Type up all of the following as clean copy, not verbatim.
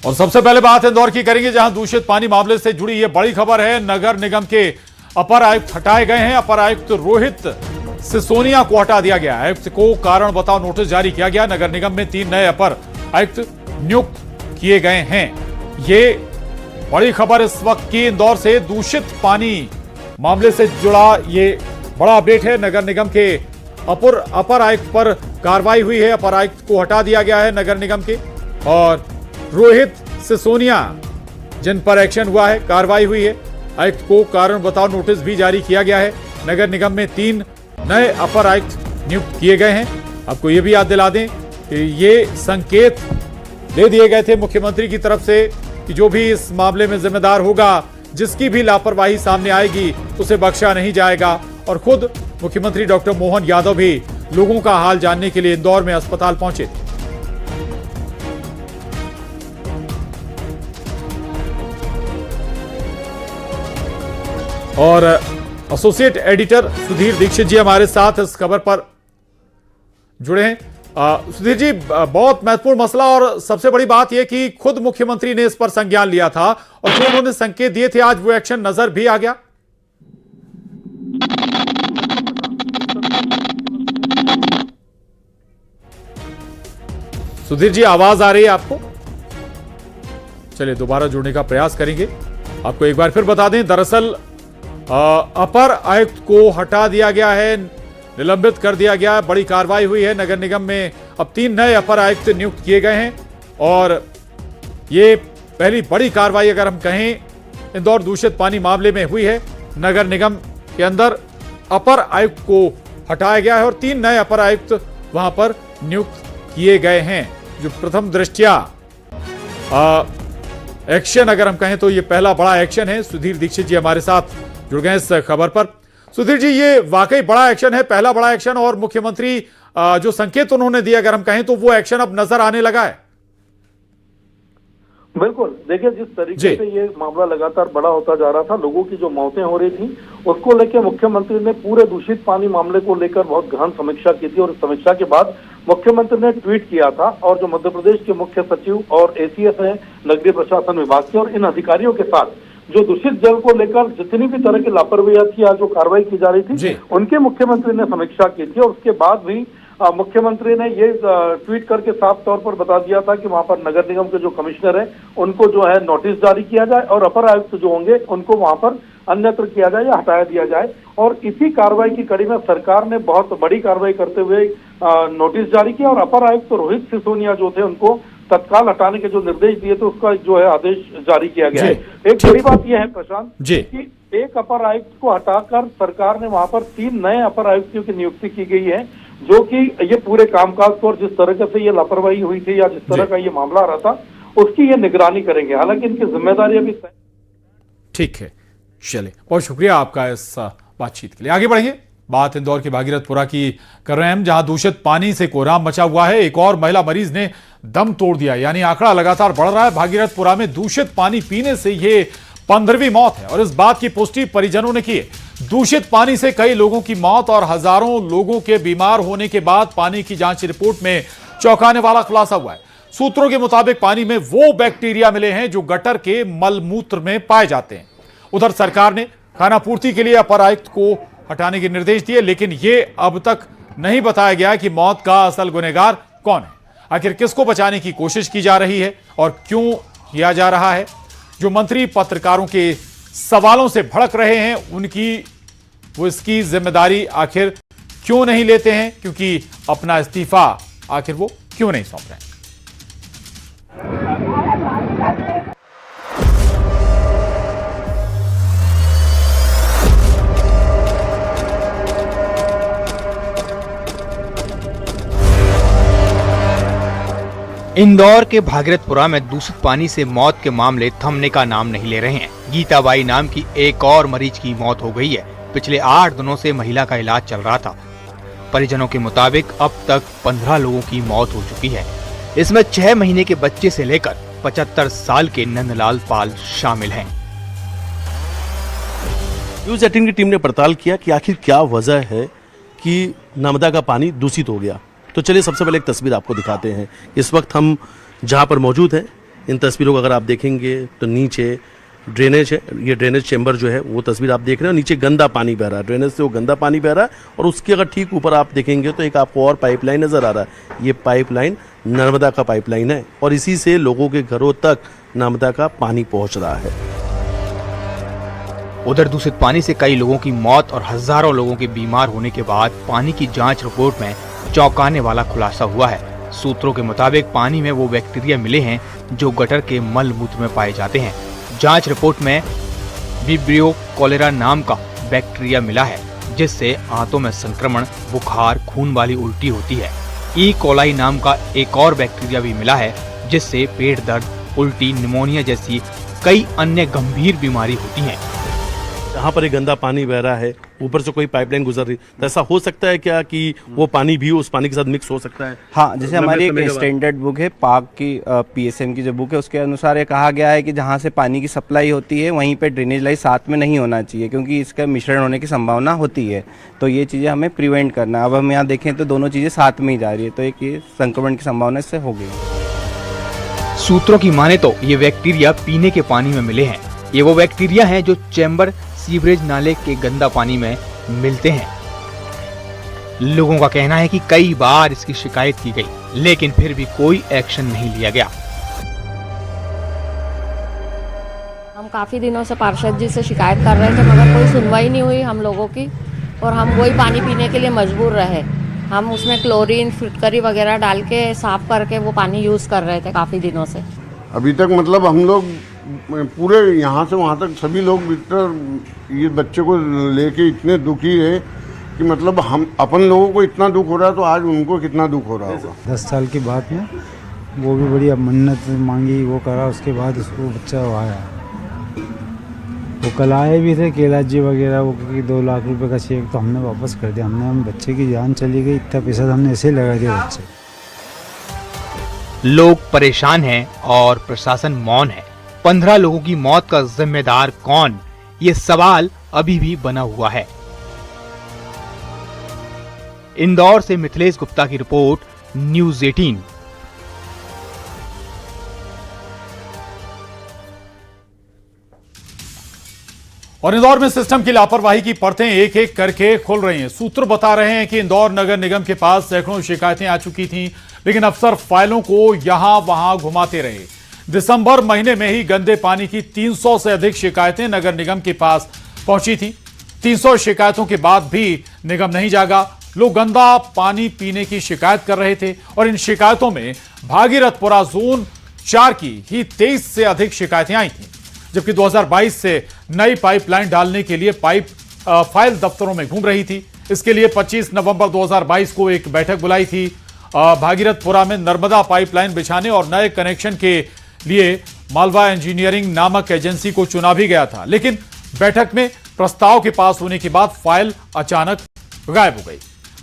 और सबसे पहले बात इंदौर की करेंगे, जहां दूषित पानी मामले से जुड़ी यह बड़ी खबर है। नगर निगम के अपर आयुक्त हटाए गए हैं। अपर आयुक्त रोहित सिसोनिया को हटा दिया गया। आयुक्त को कारण बताओ नोटिस जारी किया गया। नगर निगम में 3 नए अपर आयुक्त नियुक्त किए गए हैं। ये बड़ी खबर इस वक्त की इंदौर से दूषित पानी मामले से जुड़ा ये बड़ा अपडेट है। नगर निगम के अपर आयुक्त पर कार्रवाई हुई है। अपर आयुक्त को हटा दिया गया है नगर निगम के, और रोहित सिसोनिया जिन पर एक्शन हुआ है, कार्रवाई हुई है। आयुक्त को कारण बताओ नोटिस भी जारी किया गया है। नगर निगम में 3 नए अपर आयुक्त नियुक्त किए गए हैं। आपको यह भी याद दिला दें कि ये संकेत दे दिए गए थे मुख्यमंत्री की तरफ से कि जो भी इस मामले में जिम्मेदार होगा, जिसकी भी लापरवाही सामने आएगी, उसे बख्शा नहीं जाएगा। और खुद मुख्यमंत्री डॉक्टर मोहन यादव भी लोगों का हाल जानने के लिए इंदौर में अस्पताल पहुंचे थे। और एसोसिएट एडिटर सुधीर दीक्षित जी हमारे साथ इस खबर पर जुड़े हैं। सुधीर जी, बहुत महत्वपूर्ण मसला, और सबसे बड़ी बात यह कि खुद मुख्यमंत्री ने इस पर संज्ञान लिया था और जो उन्होंने संकेत दिए थे, आज वो एक्शन नजर भी आ गया। सुधीर जी, आवाज आ रही है आपको? चलिए दोबारा जुड़ने का प्रयास करेंगे। आपको एक बार फिर बता दें, दरअसल अपर आयुक्त को हटा दिया गया है, निलंबित कर दिया गया है। बड़ी कार्रवाई हुई है। नगर निगम में अब 3 नए अपर आयुक्त नियुक्त किए गए हैं, और ये पहली बड़ी कार्रवाई अगर हम कहें इंदौर दूषित पानी मामले में हुई है। नगर निगम के अंदर अपर आयुक्त को हटाया गया है और 3 नए अपर आयुक्त वहां पर नियुक्त किए गए हैं। जो प्रथम दृष्टया एक्शन अगर हम कहें तो ये पहला बड़ा एक्शन है। सुधीर दीक्षित जी हमारे साथ जुड़ गए इस खबर पर। सुधीर जी, ये वाकई बड़ा एक्शन है, पहला बड़ा एक्शन, और मुख्यमंत्री जो संकेत उन्होंने दिया अगर हम कहें तो वो एक्शन अब नजर आने लगा है। बिल्कुल, देखिए जिस तरीके से ये मामला लगातार बड़ा होता जा रहा था, लोगों की जो मौतें हो रही थी, उसको लेकर मुख्यमंत्री ने पूरे दूषित पानी मामले को लेकर बहुत गहन समीक्षा की थी। और समीक्षा के बाद मुख्यमंत्री ने ट्वीट किया था, और जो मध्य प्रदेश के मुख्य सचिव और एसीएस हैं नगरीय प्रशासन विभाग के, और इन अधिकारियों के साथ जो दूषित जल को लेकर जितनी भी तरह की लापरवाही थी या जो कार्रवाई की जा रही थी, उनके मुख्यमंत्री ने समीक्षा की थी। और उसके बाद भी मुख्यमंत्री ने ये ट्वीट करके साफ तौर पर बता दिया था कि वहां पर नगर निगम के जो कमिश्नर हैं उनको जो है नोटिस जारी किया जाए, और अपर आयुक्त जो होंगे उनको वहां पर अन्यत्र किया जाए या हटाया दिया जाए। और इसी कार्रवाई की कड़ी में सरकार ने बहुत बड़ी कार्रवाई करते हुए नोटिस जारी किया, और अपर आयुक्त रोहित सिसोनिया जो थे उनको तत्काल हटाने के जो निर्देश दिए थे, उसका जो है आदेश जारी किया गया है। एक बड़ी बात यह है प्रशांत कि एक अपर आयुक्त को हटाकर सरकार ने वहां पर 3 नए अपर आयुक्तों की नियुक्ति की गई है, जो कि ये पूरे कामकाज को, और जिस तरह से ये लापरवाही हुई थी या जिस तरह का ये मामला आ रहा था, उसकी ये निगरानी करेंगे। हालांकि इनकी जिम्मेदारी अभी ठीक है। चलिए, बहुत शुक्रिया आपका इस बातचीत के लिए। आगे बढ़ेंगे, बात इंदौर के भागीरथपुरा की कर रहे हैं हम, जहां दूषित पानी से कोहराम मचा हुआ है। एक और महिला मरीज ने दम तोड़ दिया, यानी आंकड़ा लगातार बढ़ रहा है। भागीरथपुरा में दूषित पानी पीने से ये 15वीं मौत है, और इस बात की पुष्टि परिजनों ने की है। दूषित पानी से कई लोगों की मौत और हजारों लोगों के बीमार होने के बाद पानी की जांच रिपोर्ट में चौंकाने वाला खुलासा हुआ है। सूत्रों के मुताबिक पानी में वो बैक्टीरिया मिले हैं जो गटर के मलमूत्र में पाए जाते हैं। उधर सरकार ने खानापूर्ति के लिए अपर आयुक्त को हटाने के निर्देश दिए, लेकिन यह अब तक नहीं बताया गया कि मौत का असल गुनहगार कौन है। आखिर किसको बचाने की कोशिश की जा रही है और क्यों किया जा रहा है। जो मंत्री पत्रकारों के सवालों से भड़क रहे हैं, वो इसकी जिम्मेदारी आखिर क्यों नहीं लेते हैं, क्योंकि अपना इस्तीफा आखिर वो क्यों नहीं सौंप रहे हैं। इंदौर के भागीरथपुरा में दूषित पानी से मौत के मामले थमने का नाम नहीं ले रहे हैं। गीताबाई नाम की एक और मरीज की मौत हो गई है। पिछले 8 दिनों से महिला का इलाज चल रहा था। परिजनों के मुताबिक अब तक 15 लोगों की मौत हो चुकी है। इसमें 6 महीने के बच्चे से लेकर 75 साल के नंदलाल पाल शामिल हैं। न्यूज 18 की टीम ने पड़ताल किया कि आखिर क्या वजह है कि नर्मदा का पानी दूषित हो गया। तो चलिए सबसे पहले एक तस्वीर आपको दिखाते हैं। इस वक्त हम जहां पर मौजूद हैं, इन तस्वीरों को अगर आप देखेंगे तो नीचे ड्रेनेज है, ये ड्रेनेज चैम्बर जो है वो तस्वीर आप देख रहे हो, नीचे गंदा पानी बह रहा है, ड्रेनेज से वो गंदा पानी बह रहा है और उसके अगर ठीक ऊपर आप देखेंगे तो एक आपको और पाइपलाइन नज़र आ रहा है। ये पाइपलाइन नर्मदा का पाइपलाइन है और इसी से लोगों के घरों तक नर्मदा का पानी पहुंच रहा है। उधर दूषित पानी से कई लोगों की मौत और हजारों लोगों के बीमार होने के बाद पानी की जांच रिपोर्ट में चौंकाने वाला खुलासा हुआ है। सूत्रों के मुताबिक पानी में वो बैक्टीरिया मिले हैं जो गटर के मल मूत्र में पाए जाते हैं। जांच रिपोर्ट में विब्रियो कोलेरा नाम का बैक्टीरिया मिला है जिससे आंतों में संक्रमण, बुखार, खून वाली उल्टी होती है। ई कोलाई नाम का एक और बैक्टीरिया भी मिला है जिससे पेट दर्द, उल्टी, निमोनिया जैसी कई अन्य गंभीर बीमारी होती हैं। जहाँ पर ये गंदा पानी बह रहा है, ऊपर से कोई पाइपलाइन गुजर रही, तो ऐसा हो सकता है क्या कि वो पानी भी उस पानी के साथ मिक्स हो सकता है? हाँ, जैसे हमारी एक स्टैंडर्ड बुक है पाक की, पीएसएम की जो बुक है, उसके अनुसार ये कहा गया है कि जहाँ से पानी की सप्लाई होती है वहीं पे ड्रेनेज लाइन साथ में नहीं होना चाहिए क्योंकि इसका मिश्रण होने की संभावना होती है। तो ये चीज़ें हमें प्रिवेंट करना है। अब हम यहाँ देखें तो दोनों चीज़ें साथ में ही जा रही है, तो एक ये संक्रमण की संभावना इससे हो गई। सूत्रों की माने तो ये बैक्टीरिया पीने के पानी में मिले हैं। ये वो बैक्टीरिया हैं जो चैम्बर सीवरेज नाले के गंदा पानी में मिलते हैं। लोगों का कहना है कि कई बार इसकी शिकायत की गई लेकिन फिर भी कोई एक्शन नहीं लिया गया। हम काफ़ी दिनों से पार्षद जी से शिकायत कर रहे थे मगर कोई सुनवाई नहीं हुई हम लोगों की और हम वही पानी पीने के लिए मजबूर रहे। हम उसमें क्लोरीन, फिटकरी वगैरह डाल के साफ करके वो पानी यूज़ कर रहे थे काफ़ी दिनों से। अभी तक मतलब हम लोग पूरे यहाँ से वहाँ तक सभी लोग विक्टर ये बच्चे को लेके इतने दुखी है कि मतलब हम अपन लोगों को इतना दुख हो रहा है तो आज उनको कितना दुख हो रहा होगा। 10 साल की बात में वो भी बड़ी मन्नत मांगी, वो करा, उसके बाद उसको बच्चा आया। वो कल आए भी थे कैलाश जी वगैरह, वो क्योंकि 2 लाख रुपए का चेक तो हमने वापस कर दिया। हम बच्चे की जान चली गई, इतना पैसा हमने ऐसे लगा दिया बच्चे। लोग परेशान हैं और प्रशासन मौन है। 15 लोगों की मौत का जिम्मेदार कौन, ये सवाल अभी भी बना हुआ है। इंदौर से मिथिलेश गुप्ता की रिपोर्ट, न्यूज़ 18। और इंदौर में सिस्टम की लापरवाही की परतें एक एक करके खुल रही हैं। सूत्र बता रहे हैं कि इंदौर नगर निगम के पास सैकड़ों शिकायतें आ चुकी थीं, लेकिन अफसर फाइलों को यहां वहां घुमाते रहे। दिसंबर महीने में ही गंदे पानी की 300 से अधिक शिकायतें नगर निगम के पास पहुंची थी। 300 शिकायतों के बाद भी निगम नहीं जागा। लोग गंदा पानी पीने की शिकायत कर रहे थे और इन शिकायतों में भागीरथपुरा जोन 4 की ही 23 से अधिक शिकायतें आई थी, जबकि 2022 से नई पाइपलाइन डालने के लिए फाइल दफ्तरों में घूम रही थी। इसके लिए 25 नवंबर 2022 को एक बैठक बुलाई थी। भागीरथपुरा में नर्मदा पाइपलाइन बिछाने और नए कनेक्शन के लिए मालवा इंजीनियरिंग नामक एजेंसी को चुना भी गया था, लेकिन बैठक में प्रस्ताव के पास होने के बाद फाइल अचानक गायब हो गई।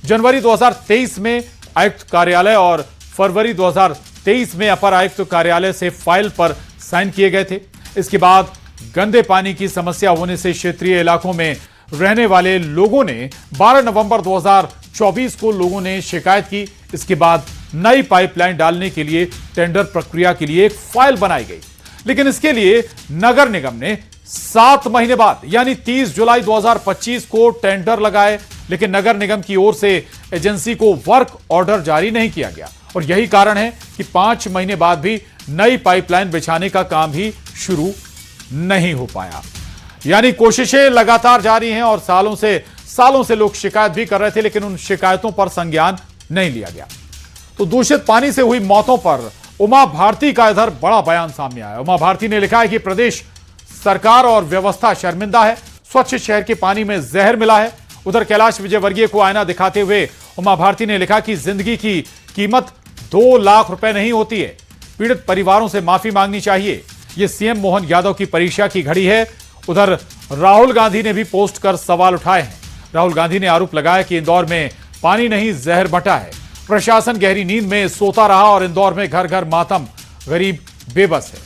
जनवरी 2023 में आयुक्त कार्यालय और फरवरी 2023 में अपर आयुक्त कार्यालय से फाइल पर साइन किए गए थे। इसके बाद गंदे पानी की समस्या होने से क्षेत्रीय इलाकों में रहने वाले लोगों ने 12 नवंबर 2024 को लोगों ने शिकायत की। इसके बाद नई पाइपलाइन डालने के लिए टेंडर प्रक्रिया के लिए एक फाइल बनाई गई, लेकिन इसके लिए नगर निगम ने 7 महीने बाद यानी 30 जुलाई 2025 को टेंडर लगाए, लेकिन नगर निगम की ओर से एजेंसी को वर्क ऑर्डर जारी नहीं किया गया और यही कारण है कि 5 महीने बाद भी नई पाइपलाइन बिछाने का काम भी शुरू नहीं हो पाया। यानी कोशिशें लगातार जारी हैं और सालों से लोग शिकायत भी कर रहे थे, लेकिन उन शिकायतों पर संज्ञान नहीं लिया गया। तो दूषित पानी से हुई मौतों पर उमा भारती का इधर बड़ा बयान सामने आया। उमा भारती ने लिखा है कि प्रदेश सरकार और व्यवस्था शर्मिंदा है, स्वच्छ शहर के पानी में जहर मिला है। उधर कैलाश विजयवर्गीय को आईना दिखाते हुए उमा भारती ने लिखा कि जिंदगी की कीमत 2 लाख रुपए नहीं होती है, पीड़ित परिवारों से माफी मांगनी चाहिए। यह सीएम मोहन यादव की परीक्षा की घड़ी है। उधर राहुल गांधी ने भी पोस्ट कर सवाल उठाए हैं। राहुल गांधी ने आरोप लगाया कि इंदौर में पानी नहीं जहर बटा है, प्रशासन गहरी नींद में सोता रहा और इंदौर में घर घर मातम, गरीब बेबस है।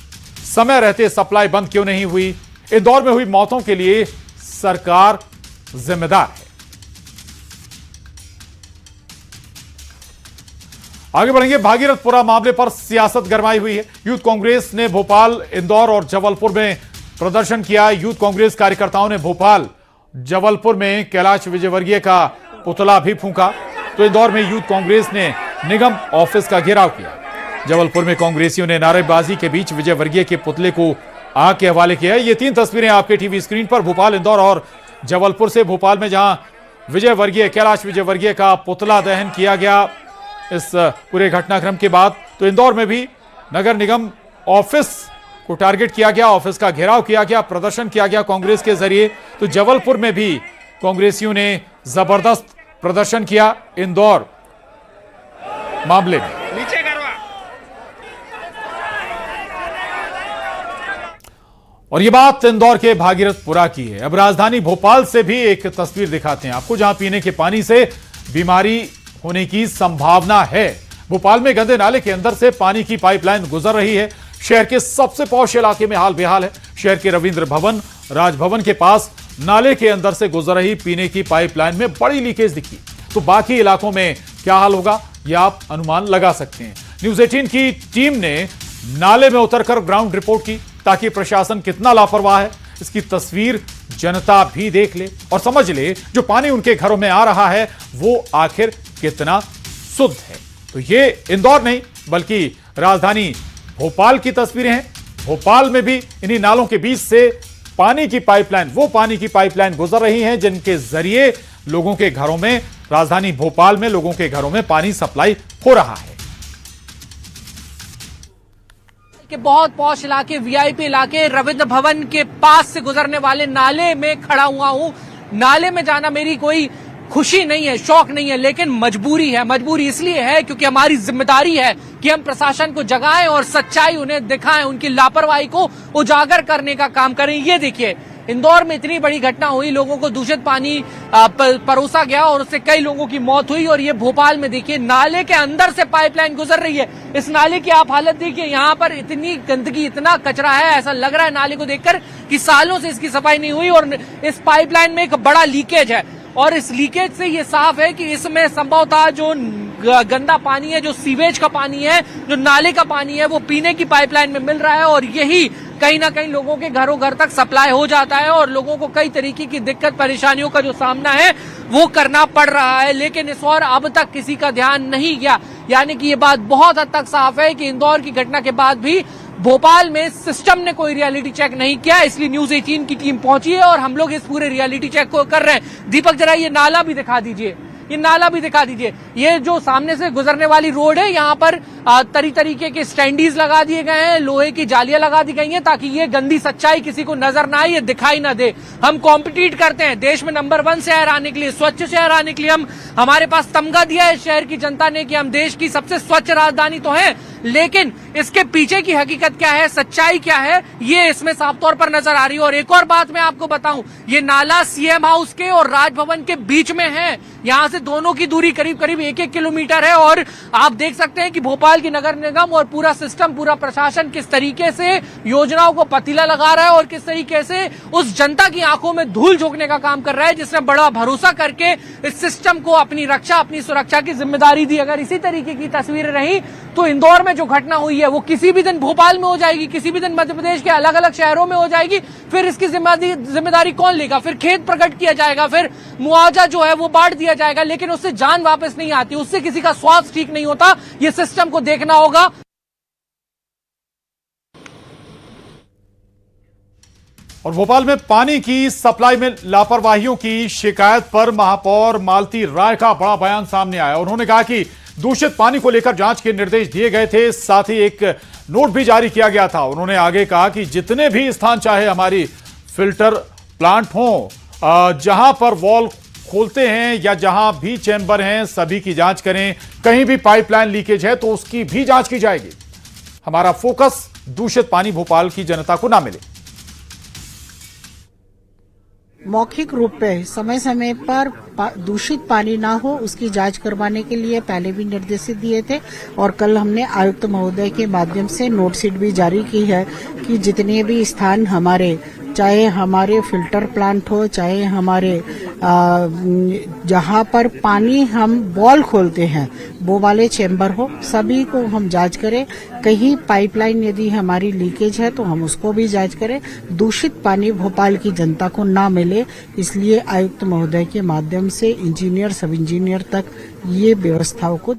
समय रहते सप्लाई बंद क्यों नहीं हुई? इंदौर में हुई मौतों के लिए सरकार जिम्मेदार है। आगे बढ़ेंगे। भागीरथपुरा मामले पर सियासत गरमाई हुई है। यूथ कांग्रेस ने भोपाल, इंदौर और जबलपुर में प्रदर्शन किया। यूथ कांग्रेस कार्यकर्ताओं ने भोपाल, जबलपुर में कैलाश विजयवर्गीय का पुतला भी फूंका, तो इंदौर में यूथ कांग्रेस ने निगम ऑफिस का घेराव किया। जबलपुर में कांग्रेसियों ने नारेबाजी के बीच विजयवर्गीय के पुतले को आग के हवाले किया। ये 3 तस्वीरें आपके टीवी स्क्रीन पर भोपाल, इंदौर और जबलपुर से। भोपाल में जहां विजयवर्गीय, कैलाश विजयवर्गीय का पुतला दहन किया गया इस पूरे घटनाक्रम के बाद, तो इंदौर में भी नगर निगम ऑफिस को टारगेट किया गया, ऑफिस का घेराव किया गया, प्रदर्शन किया गया कांग्रेस के जरिए। तो जबलपुर में भी कांग्रेसियों ने जबरदस्त प्रदर्शन किया इंदौर मामले में। और ये बात इंदौर के भागीरथपुरा की है। अब राजधानी भोपाल से भी एक तस्वीर दिखाते हैं आपको, जहां पीने के पानी से बीमारी होने की संभावना है। भोपाल में गंदे नाले के अंदर से पानी की पाइपलाइन गुजर रही है। शहर के सबसे पॉश इलाके में हाल बेहाल है। शहर के रविंद्र भवन, राजभवन के पास नाले के अंदर से गुजर रही पीने की पाइपलाइन में बड़ी लीकेज दिखी। तो बाकी इलाकों में क्या हाल होगा, यह आप अनुमान लगा सकते हैं। न्यूज़ 18 की टीम ने नाले में उतरकर ग्राउंड रिपोर्ट की, ताकि प्रशासन कितना लापरवाह है इसकी तस्वीर जनता भी देख ले और समझ ले जो पानी उनके घरों में आ रहा है वो आखिर कितना शुद्ध है। तो ये इंदौर नहीं बल्कि राजधानी भोपाल की तस्वीरें हैं। भोपाल में भी इन्हीं नालों के बीच से पानी की पाइपलाइन गुजर रही हैं, जिनके जरिए लोगों के घरों में, राजधानी भोपाल में लोगों के घरों में पानी सप्लाई हो रहा है। के बहुत पॉश इलाके, वीआईपी इलाके, रविंद्र भवन के पास से गुजरने वाले नाले में खड़ा हुआ हूं। नाले में जाना मेरी कोई खुशी नहीं है, शौक नहीं है, लेकिन मजबूरी है। मजबूरी इसलिए है क्योंकि हमारी जिम्मेदारी है कि हम प्रशासन को जगाएं और सच्चाई उन्हें दिखाएं, उनकी लापरवाही को उजागर करने का काम करें। ये देखिए, इंदौर में इतनी बड़ी घटना हुई, लोगों को दूषित पानी परोसा गया और उससे कई लोगों की मौत हुई। और ये भोपाल में देखिए, नाले के अंदर से पाइपलाइन गुजर रही है। इस नाले की आप हालत देखिए, यहाँ पर इतनी गंदगी, इतना कचरा है, ऐसा लग रहा है नाले को देखकर कि सालों से इसकी सफाई नहीं हुई। और इस पाइपलाइन में एक बड़ा लीकेज है और इस लीकेज से ये साफ है कि इसमें संभवतः जो गंदा पानी है, जो सीवेज का पानी है, जो नाले का पानी है, वो पीने की पाइपलाइन में मिल रहा है और यही कहीं ना कहीं लोगों के घरों घर तक सप्लाई हो जाता है और लोगों को कई तरीके की दिक्कत परेशानियों का जो सामना है वो करना पड़ रहा है। लेकिन इस और अब तक किसी का ध्यान नहीं गया। यानी कि ये बात बहुत हद तक साफ है कि इंदौर की घटना के बाद भी भोपाल में सिस्टम ने कोई रियलिटी चेक नहीं किया। इसलिए न्यूज़ 18 की टीम पहुंची है और हम लोग इस पूरे रियलिटी चेक को कर रहे हैं। दीपक, जरा ये नाला भी दिखा दीजिए, ये नाला भी दिखा दीजिए। ये जो सामने से गुजरने वाली रोड है, यहाँ पर तरीके के स्टैंडीज लगा दिए गए हैं, लोहे की जालियां लगा दी गई हैं ताकि ये गंदी सच्चाई किसी को नजर ना आए, ये दिखाई ना दे। हम कॉम्पिटिट करते हैं देश में नंबर 1 शहर आने के लिए, स्वच्छ शहर आने के लिए। हमारे पास तमगा दिया है शहर की जनता ने कि हम देश की सबसे स्वच्छ राजधानी तो है, लेकिन इसके पीछे की हकीकत क्या है, सच्चाई क्या है, ये इसमें साफ तौर पर नजर आ रही है। और एक और बात मैं आपको बताऊं, ये नाला सीएम हाउस के और राजभवन के बीच में है। यहाँ से दोनों की दूरी करीब 1-1 किलोमीटर है और आप देख सकते हैं कि भोपाल की नगर निगम और पूरा सिस्टम, पूरा प्रशासन किस तरीके से योजनाओं को पतीला लगा रहा है और किस तरीके से उस जनता की आंखों में धूल झोंकने का काम कर रहा है जिसने बड़ा भरोसा करके इस सिस्टम को अपनी रक्षा, अपनी सुरक्षा की जिम्मेदारी दी। अगर इसी तरीके की तस्वीरें रही तो इंदौर में जो घटना हुई है वो किसी भी दिन भोपाल में हो जाएगी, किसी भी दिन मध्य प्रदेश के अलग अलग शहरों में हो जाएगी। फिर इसकी जिम्मेदारी कौन लेगा? फिर खेद प्रकट किया जाएगा, फिर मुआवजा जो है वो बांट दिया जाएगा, लेकिन उससे जान वापस नहीं आती, उससे किसी का स्वास्थ्य ठीक नहीं होता। ये सिस्टम को देखना होगा। और भोपाल में पानी की सप्लाई में लापरवाहियों की शिकायत पर महापौर मालती राय का बड़ा बयान सामने आया। उन्होंने कहा कि दूषित पानी को लेकर जांच के निर्देश दिए गए थे, साथ ही एक नोट भी जारी किया गया था। उन्होंने आगे कहा कि जितने भी स्थान चाहे हमारी फिल्टर प्लांट हों, जहां पर वॉल खोलते हैं या जहां भी चैम्बर हैं, सभी की जांच करें। कहीं भी पाइपलाइन लीकेज है तो उसकी भी जांच की जाएगी। हमारा फोकस दूषित पानी भोपाल की जनता को ना मिले। मौखिक रूप पे समय समय पर दूषित पानी ना हो उसकी जांच करवाने के लिए पहले भी निर्देशित दिए थे और कल हमने आयुक्त महोदय के माध्यम से नोट शीट भी जारी की है कि जितने भी स्थान हमारे चाहे हमारे फिल्टर प्लांट हो, चाहे हमारे जहाँ पर पानी हम बॉल खोलते हैं वो वाले चेंबर हो, सभी को हम जांच करें। कहीं पाइपलाइन यदि हमारी लीकेज है तो हम उसको भी जांच करें। दूषित पानी भोपाल की जनता को ना मिले, इसलिए आयुक्त महोदय के माध्यम से इंजीनियर, सब इंजीनियर तक ये व्यवस्थाओं को